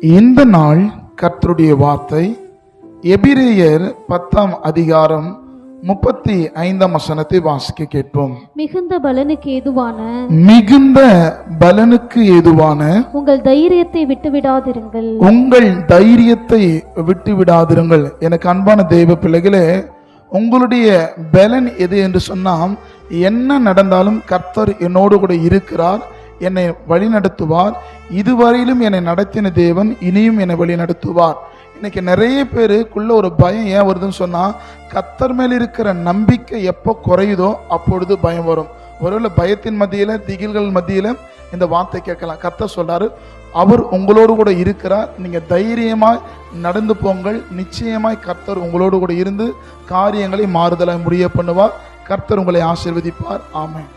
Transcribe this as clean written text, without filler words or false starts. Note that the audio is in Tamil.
இந்த நாள் கர்த்தருடைய வார்த்தை எபிரேயர் 10ஆம் அதிகாரம் 35ஆம் வசனத்தை வாசிக்க கேட்போம். மிகுந்த பலனுக்கு ஏதுவான உங்கள் தைரியத்தை விட்டுவிடாதிருங்கள். எனக்கு அன்பான தெய்வ பிள்ளைகளே, உங்களுடைய பலன் எது என்று சொன்னால், என்ன நடந்தாலும் கர்த்தர் என்னோடு கூட இருக்கிறார், என்னை வழி நடத்துவார். இதுவரையிலும் என்னை நடத்தின தேவன் இனியும் என்னை வழி நடத்துவார். இன்னைக்கு நிறைய பேருக்குள்ள ஒரு பயம் ஏன் வருதுன்னு சொன்னா, கர்த்தர் மேல் இருக்கிற நம்பிக்கை எப்போ குறையுதோ அப்பொழுது பயம் வரும். ஒருவேளை பயத்தின் மத்தியில, திகில்கள் மத்தியில இந்த வார்த்தை கேட்கலாம். கர்த்தர் சொல்றாரு, அவர் உங்களோடு கூட இருக்கிறார், நீங்க தைரியமாய் நடந்து போங்கள். நிச்சயமாய் கர்த்தர் உங்களோடு கூட இருந்து காரியங்களை மாறுதலாய் முடிய பண்ணுவார். கர்த்தர் உங்களை ஆசீர்வதிப்பார். ஆமென்.